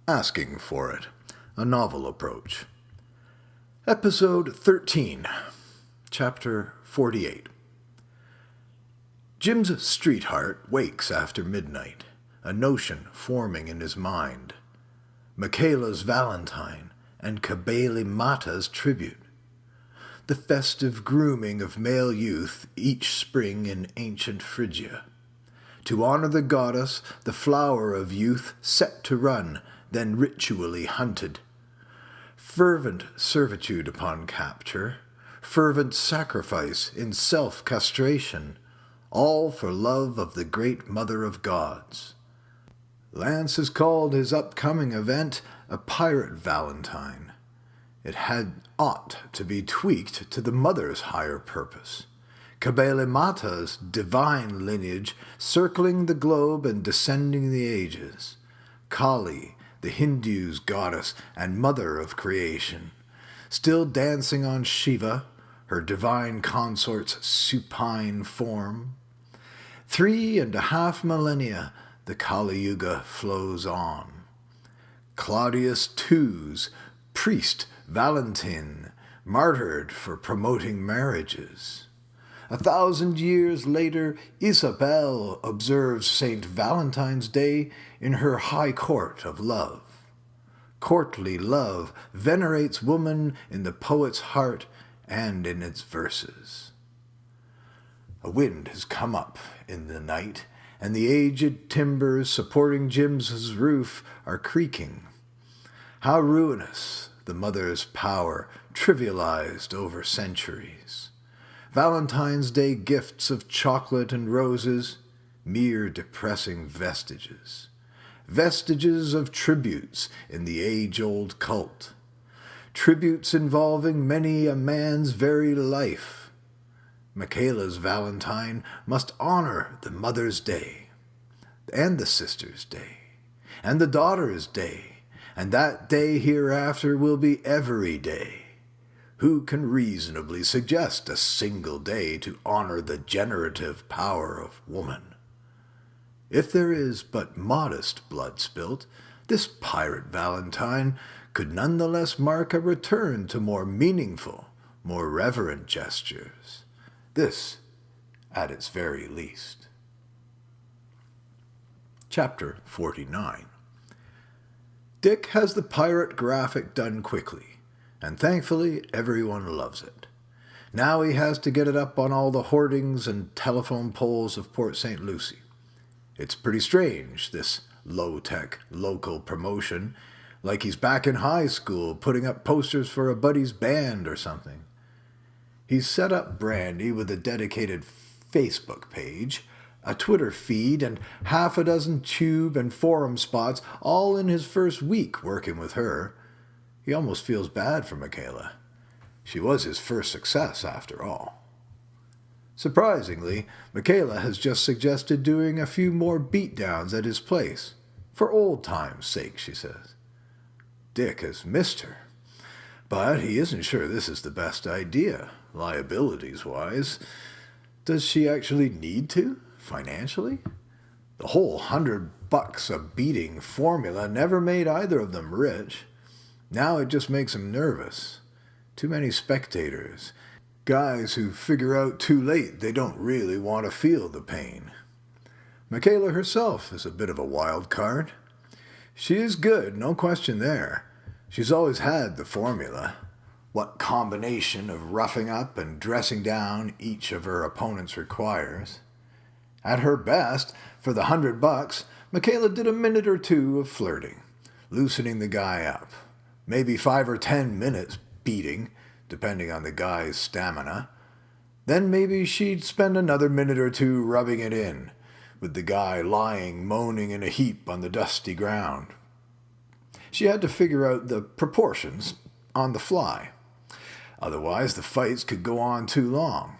Asking for it. A novel approach. Episode 13. Chapter 48. Jim's street heart wakes after midnight, a notion forming in his mind. Michaela's Valentine and Kabele Mata's tribute. The festive grooming of male youth each spring in ancient Phrygia. To honor the goddess, the flower of youth set to run, then ritually hunted. Fervent servitude upon capture, fervent sacrifice in self-castration, all for love of the great mother of gods. Lance has called his upcoming event a pirate Valentine. It had ought to be tweaked to the mother's higher purpose. Kabele Mata's divine lineage circling the globe and descending the ages. Kali, the Hindu's goddess and mother of creation, still dancing on Shiva, her divine consort's supine form. 3.5 millennia the Kali Yuga flows on. Claudius II's priest Valentin, martyred for promoting marriages. 1,000 years later, Isabel observes St. Valentine's Day in her high court of love. Courtly love venerates woman in the poet's heart and in its verses. A wind has come up in the night, and the aged timbers supporting Jim's roof are creaking. How ruinous the mother's power, trivialized over centuries. Valentine's Day gifts of chocolate and roses, mere depressing vestiges. Vestiges of tributes in the age-old cult. Tributes involving many a man's very life. Michaela's Valentine must honor the Mother's Day, and the Sister's Day, and the Daughter's Day, and that day hereafter will be every day. Who can reasonably suggest a single day to honor the generative power of woman? If there is but modest blood spilt, this pirate Valentine could nonetheless mark a return to more meaningful, more reverent gestures. This, at its very least. Chapter 49. Dick has the pirate graphic done quickly, and thankfully everyone loves it. Now he has to get it up on all the hoardings and telephone poles of Port St. Lucie. It's pretty strange, this low-tech local promotion, like he's back in high school putting up posters for a buddy's band or something. He's set up Brandy with a dedicated Facebook page, a Twitter feed, and 6 tube and forum spots, all in his first week working with her. He almost feels bad for Michaela. She was his first success, after all. Surprisingly, Michaela has just suggested doing a few more beatdowns at his place. For old time's sake, she says. Dick has missed her. But he isn't sure this is the best idea, liabilities-wise. Does she actually need to, financially? The whole $100 a beating formula never made either of them rich. Now it just makes him nervous. Too many spectators. Guys who figure out too late they don't really want to feel the pain. Michaela herself is a bit of a wild card. She is good, no question there. She's always had the formula. What combination of roughing up and dressing down each of her opponents requires. At her best, for the $100, Michaela did a minute or two of flirting, loosening the guy up. Maybe 5 or 10 minutes beating, depending on the guy's stamina. Then maybe she'd spend another minute or two rubbing it in, with the guy lying moaning in a heap on the dusty ground. She had to figure out the proportions on the fly. Otherwise, the fights could go on too long.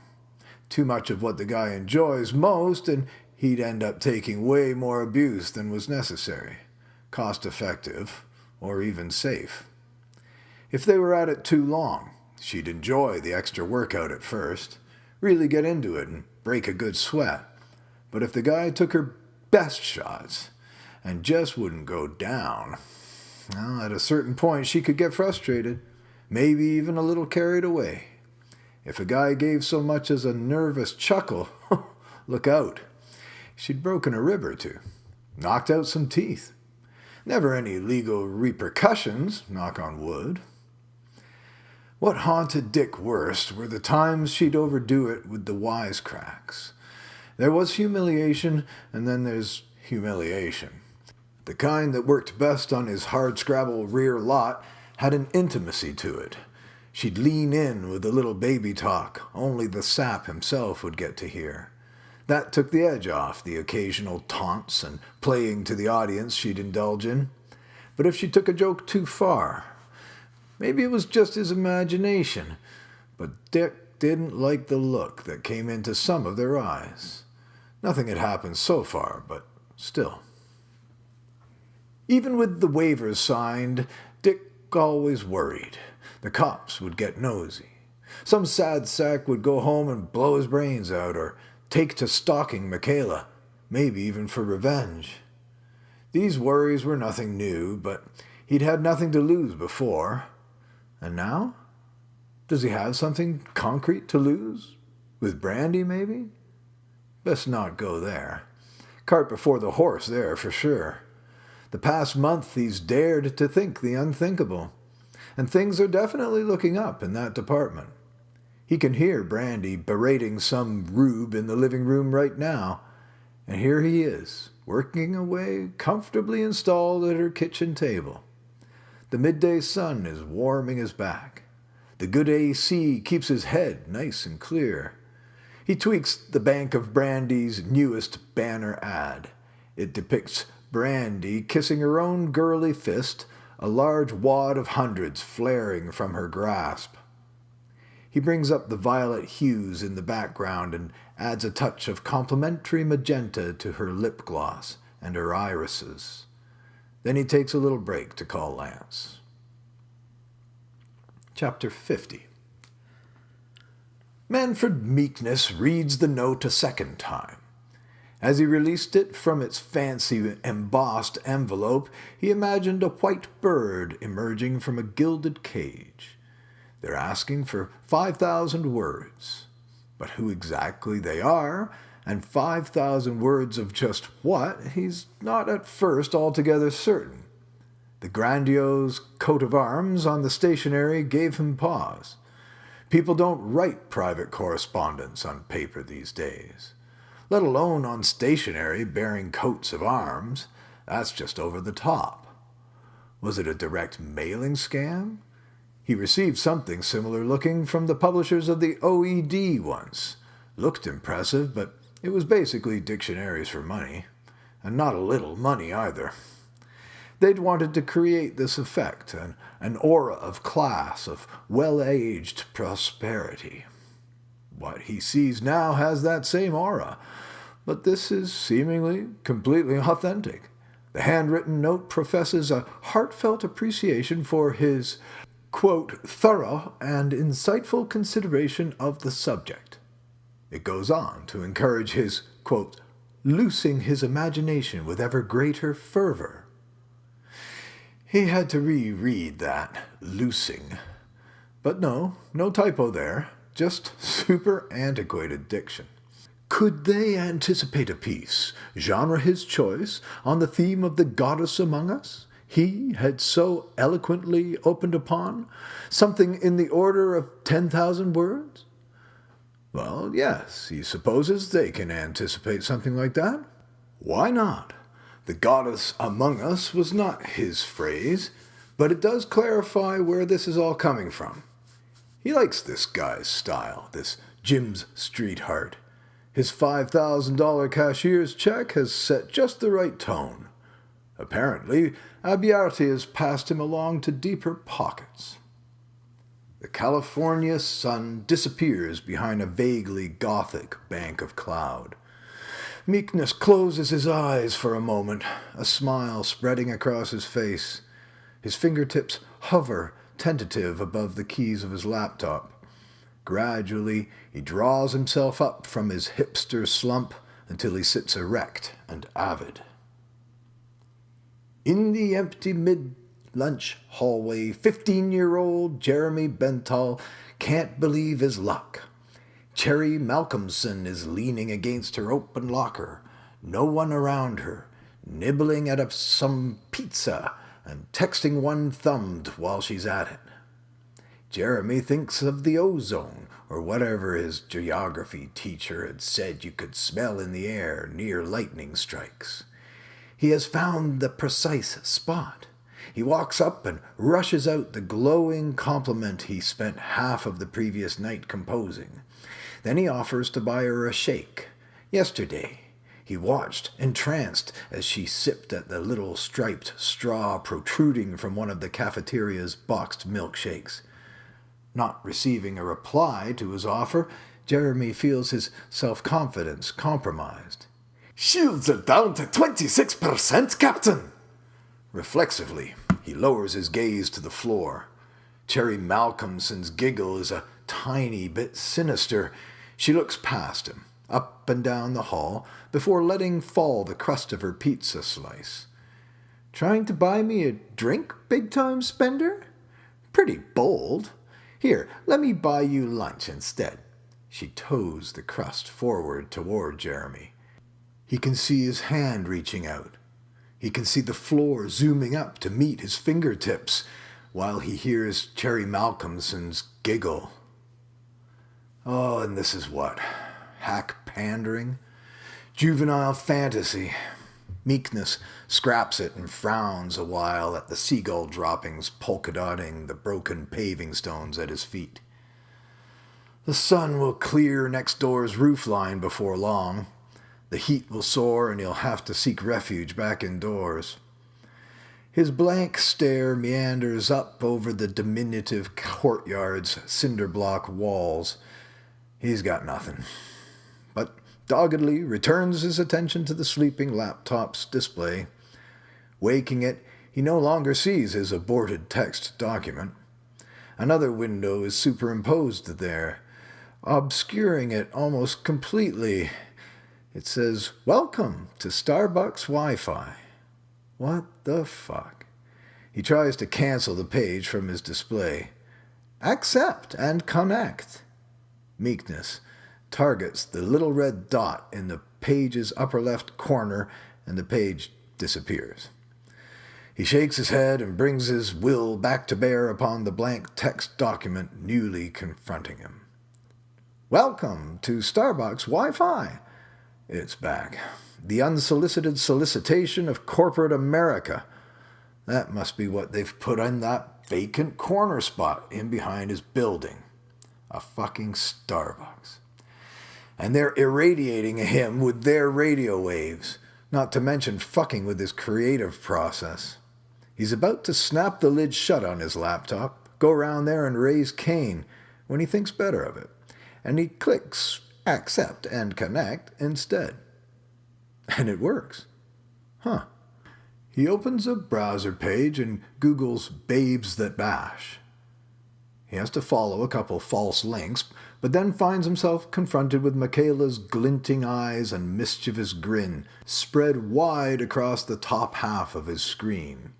Too much of what the guy enjoys most, and he'd end up taking way more abuse than was necessary, cost-effective, or even safe. If they were at it too long, she'd enjoy the extra workout at first, really get into it and break a good sweat. But if the guy took her best shots and just wouldn't go down, Well, at a certain point, she could get frustrated, maybe even a little carried away. If a guy gave so much as a nervous chuckle, look out. She'd broken a rib or two, knocked out some teeth. Never any legal repercussions, knock on wood. What haunted Dick worst were the times she'd overdo it with the wisecracks. There was humiliation, and then there's humiliation. The kind that worked best on his hardscrabble rear lot had an intimacy to it. She'd lean in with a little baby talk only the sap himself would get to hear. That took the edge off the occasional taunts and playing to the audience she'd indulge in. But if she took a joke too far, maybe it was just his imagination, but Dick didn't like the look that came into some of their eyes. Nothing had happened so far, but still. Even with the waivers signed, Dick always worried. The cops would get nosy. Some sad sack would go home and blow his brains out, or take to stalking Michaela, maybe even for revenge. These worries were nothing new, but he'd had nothing to lose before. And now? Does he have something concrete to lose? With Brandy, maybe? Best not go there. Cart before the horse there, for sure. The past month he's dared to think the unthinkable, and things are definitely looking up in that department. He can hear Brandy berating some rube in the living room right now, and here he is, working away, comfortably installed at her kitchen table. The midday sun is warming his back. The good AC keeps his head nice and clear. He tweaks the bank of Brandy's newest banner ad. It depicts Brandy kissing her own girly fist, a large wad of hundreds flaring from her grasp. He brings up the violet hues in the background and adds a touch of complementary magenta to her lip gloss and her irises. Then he takes a little break to call Lance. Chapter 50. Manfred Meekness reads the note a second time. As he released it from its fancy embossed envelope, he imagined a white bird emerging from a gilded cage. They're asking for 5,000 words. But who exactly they are, and 5,000 words of just what, he's not at first altogether certain. The grandiose coat of arms on the stationery gave him pause. People don't write private correspondence on paper these days, let alone on stationery bearing coats of arms. That's just over the top. Was it a direct mailing scam? He received something similar looking from the publishers of the OED once. Looked impressive, but it was basically dictionaries for money. And not a little money either. They'd wanted to create this effect, an aura of class, of well-aged prosperity. What he sees now has that same aura, but this is seemingly completely authentic. The handwritten note professes a heartfelt appreciation for his, quote, thorough and insightful consideration of the subject. It goes on to encourage his, quote, loosing his imagination with ever greater fervor. He had to reread that, loosing. But no typo there, just super antiquated diction. Could they anticipate a piece, genre his choice, on the theme of the goddess among us? He had so eloquently opened upon? Something in the order of 10,000 words? Well, yes, he supposes they can anticipate something like that. Why not? The goddess among us was not his phrase, but it does clarify where this is all coming from. He likes this guy's style, this Jim's Streetheart. His $5,000 cashier's check has set just the right tone. Apparently, Abiati has passed him along to deeper pockets. The California sun disappears behind a vaguely gothic bank of cloud. Meekness closes his eyes for a moment, a smile spreading across his face. His fingertips hover, tentative, above the keys of his laptop. Gradually, he draws himself up from his hipster slump until he sits erect and avid. In the empty lunch hallway, 15-year-old Jeremy Benthall can't believe his luck. Cherry Malcolmson is leaning against her open locker, no one around her, nibbling at some pizza and texting one thumbed while she's at it. Jeremy thinks of the ozone, or whatever his geography teacher had said you could smell in the air near lightning strikes. He has found the precise spot. He walks up and rushes out the glowing compliment he spent half of the previous night composing. Then he offers to buy her a shake. Yesterday, he watched, entranced, as she sipped at the little striped straw protruding from one of the cafeteria's boxed milkshakes. Not receiving a reply to his offer, Jeremy feels his self-confidence compromised. "Shields are down to 26%, Captain!" Reflexively, he lowers his gaze to the floor. Cherry Malcolmson's giggle is a tiny bit sinister. She looks past him, up and down the hall, before letting fall the crust of her pizza slice. "Trying to buy me a drink, big-time spender? Pretty bold. Here, let me buy you lunch instead." She toes the crust forward toward Jeremy. He can see his hand reaching out. He can see the floor zooming up to meet his fingertips, while he hears Cherry Malcolmson's giggle. Oh, and this is what? Hack pandering? Juvenile fantasy. Meekness scraps it and frowns a while at the seagull droppings polka-dotting the broken paving stones at his feet. The sun will clear next door's roofline before long. The heat will soar and he'll have to seek refuge back indoors. His blank stare meanders up over the diminutive courtyard's cinder-block walls. He's got nothing, but doggedly returns his attention to the sleeping laptop's display. Waking it, he no longer sees his aborted text document. Another window is superimposed there, obscuring it almost completely. It says, "Welcome to Starbucks Wi-Fi." What the fuck? He tries to cancel the page from his display. Accept and connect. Meekness targets the little red dot in the page's upper left corner, and the page disappears. He shakes his head and brings his will back to bear upon the blank text document newly confronting him. "Welcome to Starbucks Wi-Fi." It's back. The unsolicited solicitation of corporate America. That must be what they've put in that vacant corner spot in behind his building. A fucking Starbucks. And they're irradiating him with their radio waves, not to mention fucking with his creative process. He's about to snap the lid shut on his laptop, go around there and raise Cain, when he thinks better of it, and he clicks accept and connect instead. And it works. Huh. He opens a browser page and Googles babes that bash. He has to follow a couple false links, but then finds himself confronted with Michaela's glinting eyes and mischievous grin spread wide across the top half of his screen.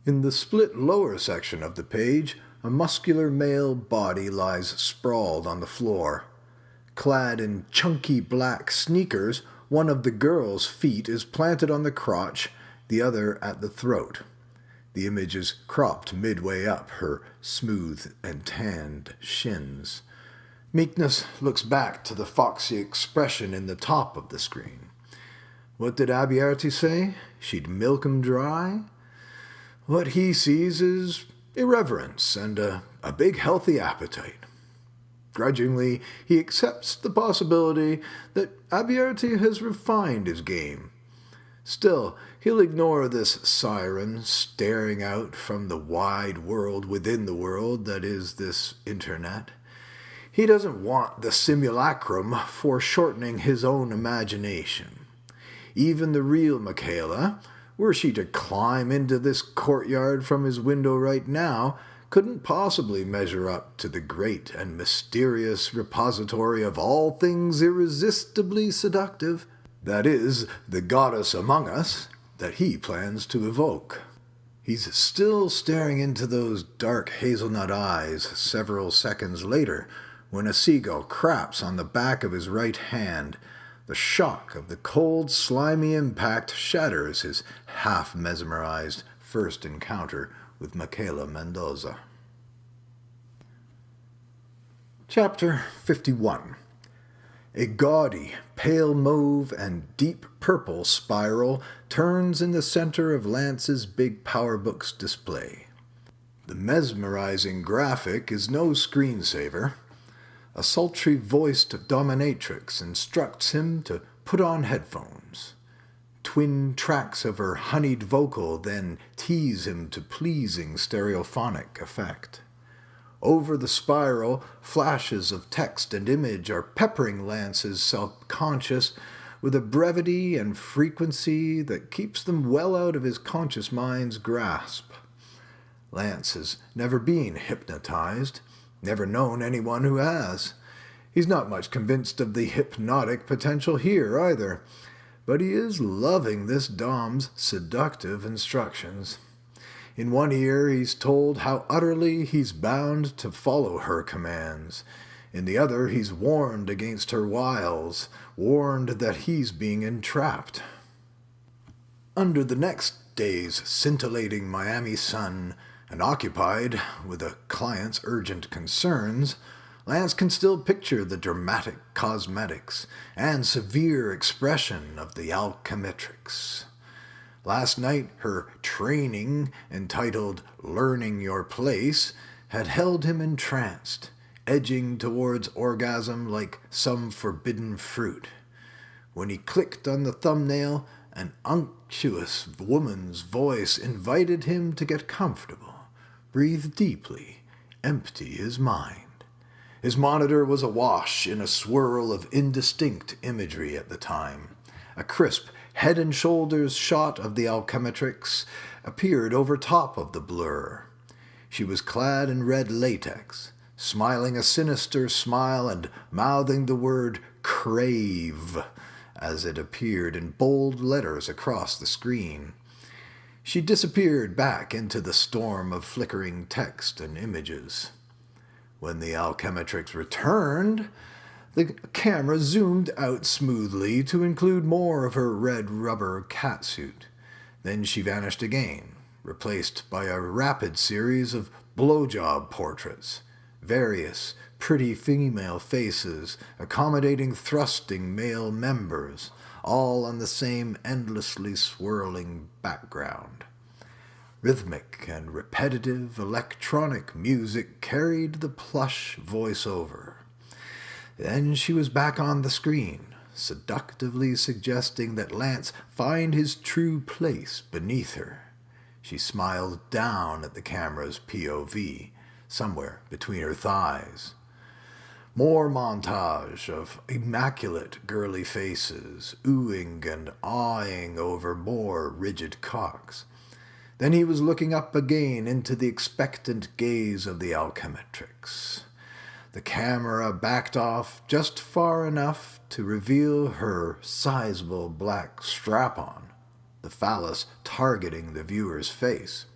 In the split lower section of the page, a muscular male body lies sprawled on the floor. Clad in chunky black sneakers, one of the girl's feet is planted on the crotch, the other at the throat. The image is cropped midway up her smooth and tanned shins. Meekness looks back to the foxy expression in the top of the screen. What did Abiarty say? She'd milk 'em dry? What he sees is irreverence and a big healthy appetite. Grudgingly, he accepts the possibility that Abiarty has refined his game. Still, he'll ignore this siren staring out from the wide world within the world that is this internet. He doesn't want the simulacrum foreshortening his own imagination. Even the real Michaela, were she to climb into this courtyard from his window right now, couldn't possibly measure up to the great and mysterious repository of all things irresistibly seductive, that is, the goddess among us, that he plans to evoke. He's still staring into those dark hazelnut eyes several seconds later when a seagull craps on the back of his right hand. The shock of the cold, slimy impact shatters his half-mesmerized first encounter with Michaela Mendoza. Chapter 51. A gaudy, pale mauve and deep purple spiral turns in the center of Lance's big PowerBook's display. The mesmerizing graphic is no screensaver. A sultry-voiced dominatrix instructs him to put on headphones. Twin tracks of her honeyed vocal then tease him to pleasing stereophonic effect. Over the spiral, flashes of text and image are peppering Lance's self-conscious with a brevity and frequency that keeps them well out of his conscious mind's grasp. Lance has never been hypnotized, never known anyone who has. He's not much convinced of the hypnotic potential here either, but he is loving this dom's seductive instructions. In one ear, he's told how utterly he's bound to follow her commands. In the other, he's warned against her wiles, warned that he's being entrapped. Under the next day's scintillating Miami sun, and occupied with a client's urgent concerns, Lance can still picture the dramatic cosmetics and severe expression of the alchemitrix. Last night, her training, entitled Learning Your Place, had held him entranced, edging towards orgasm like some forbidden fruit. When he clicked on the thumbnail, an unctuous woman's voice invited him to get comfortable, breathe deeply, empty his mind. His monitor was awash in a swirl of indistinct imagery at the time. A crisp, head and shoulders shot of the alchemitrix appeared over top of the blur. She was clad in red latex, smiling a sinister smile and mouthing the word crave as it appeared in bold letters across the screen. She disappeared back into the storm of flickering text and images. When the alchemitrix returned, the camera zoomed out smoothly to include more of her red rubber catsuit. Then she vanished again, replaced by a rapid series of blowjob portraits, various pretty female faces accommodating thrusting male members, all on the same endlessly swirling background. Rhythmic and repetitive electronic music carried the plush voiceover. Then she was back on the screen, seductively suggesting that Lance find his true place beneath her. She smiled down at the camera's POV, somewhere between her thighs. More montage of immaculate girly faces, oohing and awing over more rigid cocks. Then he was looking up again into the expectant gaze of the alchemitrix. The camera backed off just far enough to reveal her sizable black strap-on, the phallus targeting the viewer's face.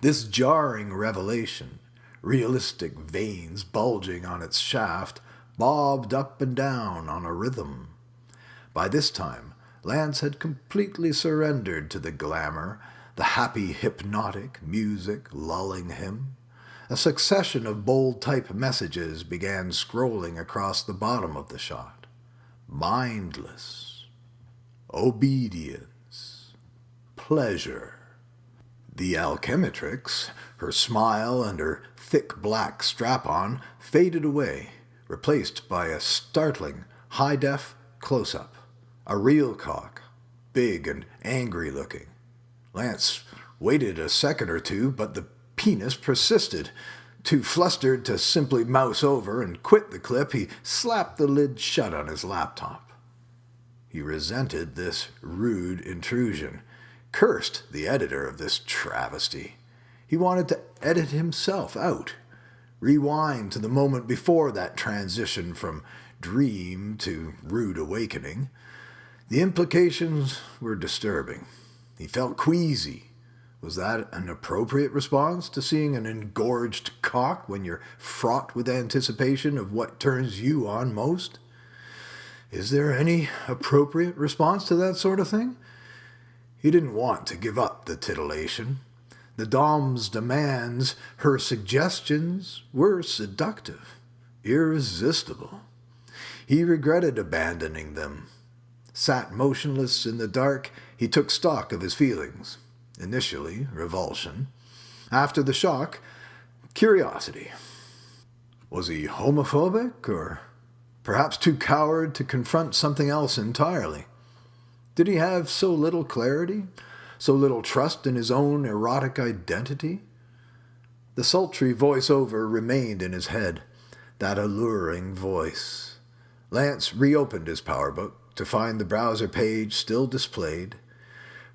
This jarring revelation, realistic veins bulging on its shaft, bobbed up and down on a rhythm. By this time, Lance had completely surrendered to the glamour, the happy hypnotic music lulling him. A succession of bold-type messages began scrolling across the bottom of the shot. Mindless. Obedience. Pleasure. The alchemitrix, her smile and her thick black strap-on, faded away, replaced by a startling, high-def close-up. A real cock, big and angry-looking. Lance waited a second or two, but the penis persisted. Too flustered to simply mouse over and quit the clip, he slapped the lid shut on his laptop. He resented this rude intrusion, cursed the editor of this travesty. He wanted to edit himself out, rewind to the moment before that transition from dream to rude awakening. The implications were disturbing. He felt queasy, Was that an appropriate response to seeing an engorged cock when you're fraught with anticipation of what turns you on most? Is there any appropriate response to that sort of thing? He didn't want to give up the titillation. The dom's demands, her suggestions, were seductive, irresistible. He regretted abandoning them. Sat motionless in the dark, he took stock of his feelings. Initially, revulsion. After the shock, curiosity. Was he homophobic, or perhaps too coward to confront something else entirely? Did he have so little clarity, so little trust in his own erotic identity? The sultry voice-over remained in his head, that alluring voice. Lance reopened his PowerBook to find the browser page still displayed.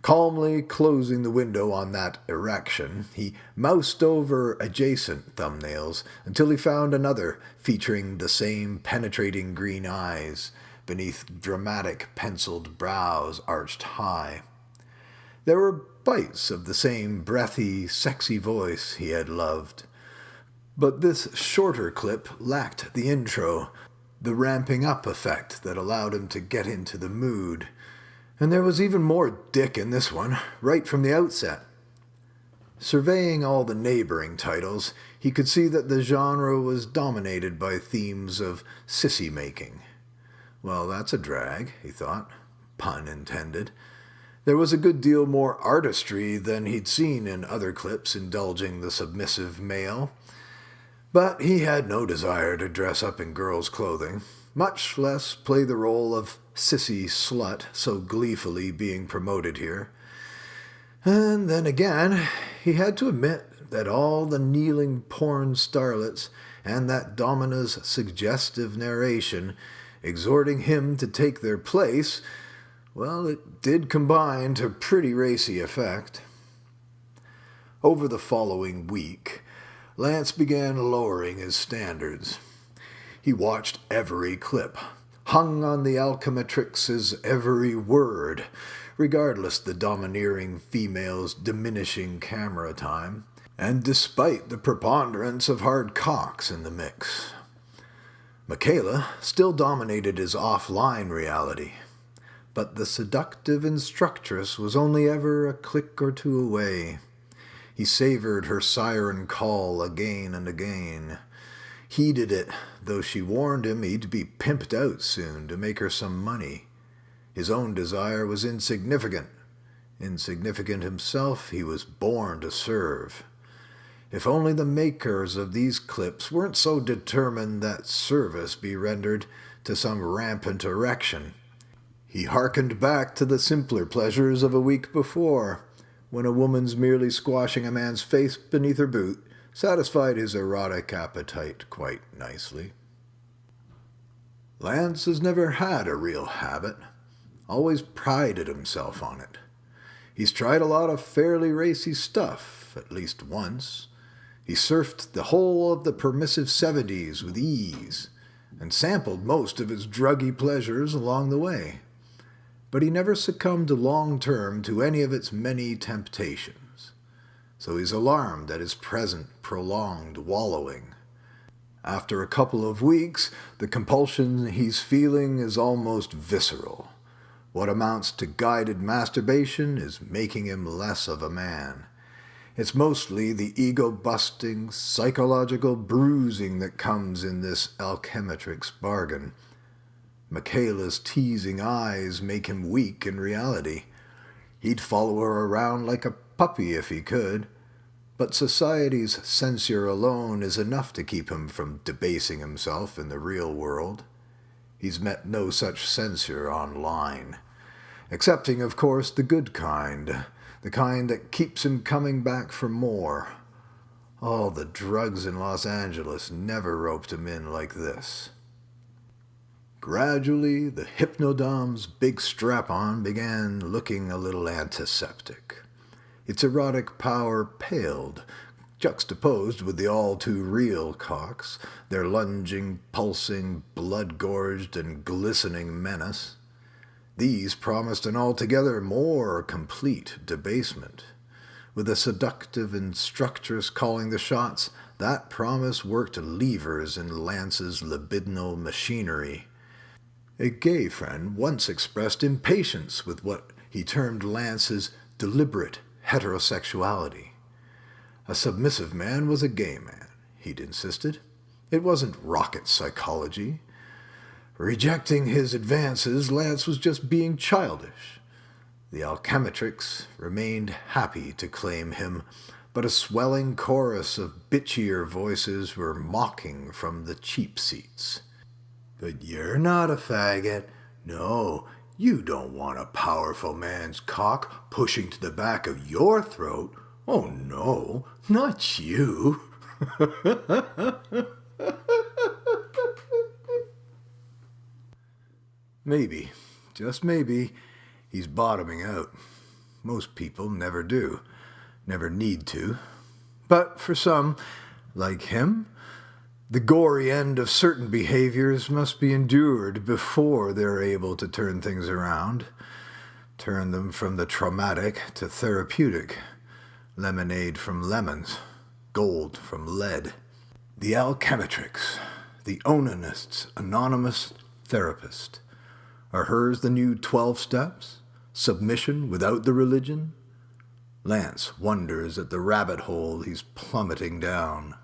Calmly closing the window on that erection, he moused over adjacent thumbnails until he found another featuring the same penetrating green eyes beneath dramatic penciled brows arched high. There were bites of the same breathy, sexy voice he had loved. But this shorter clip lacked the intro, the ramping up effect that allowed him to get into the mood. And there was even more dick in this one, right from the outset. Surveying all the neighboring titles, he could see that the genre was dominated by themes of sissy-making. Well, that's a drag, he thought, pun intended. There was a good deal more artistry than he'd seen in other clips indulging the submissive male. But he had no desire to dress up in girls' clothing, much less play the role of sissy slut so gleefully being promoted here. And then again, he had to admit that all the kneeling porn starlets and that Domina's suggestive narration exhorting him to take their place, well, it did combine to pretty racy effect. Over the following week, Lance began lowering his standards. He watched every clip, hung on the alchematrix's every word, regardless the domineering female's diminishing camera time, and despite the preponderance of hard cocks in the mix. Michaela still dominated his offline reality, but the seductive instructress was only ever a click or two away. He savored her siren call again and again, heeded it, though she warned him he'd be pimped out soon to make her some money. His own desire was insignificant. Insignificant himself, he was born to serve. If only the makers of these clips weren't so determined that service be rendered to some rampant erection. He hearkened back to the simpler pleasures of a week before, when a woman's merely squashing a man's face beneath her boot satisfied his erotic appetite quite nicely. Lance has never had a real habit, always prided himself on it. He's tried a lot of fairly racy stuff, at least once. He surfed the whole of the permissive 70s with ease, and sampled most of his druggy pleasures along the way. But he never succumbed long-term to any of its many temptations. So he's alarmed at his present prolonged wallowing. After a couple of weeks, the compulsion he's feeling is almost visceral. What amounts to guided masturbation is making him less of a man. It's mostly the ego-busting, psychological bruising that comes in this alchematrix bargain. Michaela's teasing eyes make him weak in reality. He'd follow her around like a puppy if he could, but society's censure alone is enough to keep him from debasing himself in the real world. He's met no such censure online, excepting, of course, the good kind, the kind that keeps him coming back for more. All the drugs in Los Angeles never roped him in like this. Gradually, the Hypnodom's big strap-on began looking a little antiseptic. Its erotic power paled, juxtaposed with the all-too-real cocks, their lunging, pulsing, blood-gorged, and glistening menace. These promised an altogether more complete debasement. with a seductive instructress calling the shots, that promise worked levers in Lance's libidinal machinery. A gay friend once expressed impatience with what he termed Lance's deliberate heterosexuality. A submissive man was a gay man, he'd insisted. It wasn't rocket psychology. Rejecting his advances, Lance was just being childish. The alchemitrix remained happy to claim him, but a swelling chorus of bitchier voices were mocking from the cheap seats. "But you're not a faggot. No, you don't want a powerful man's cock pushing to the back of your throat. Oh no, not you." Maybe, just maybe, he's bottoming out. Most people never do, never need to. But for some, like him, the gory end of certain behaviors must be endured before they're able to turn things around, turn them from the traumatic to therapeutic, lemonade from lemons, gold from lead. The alchemitrix, the onanist's anonymous therapist. Are hers the new 12 steps? Submission without the religion? Lance wonders at the rabbit hole he's plummeting down.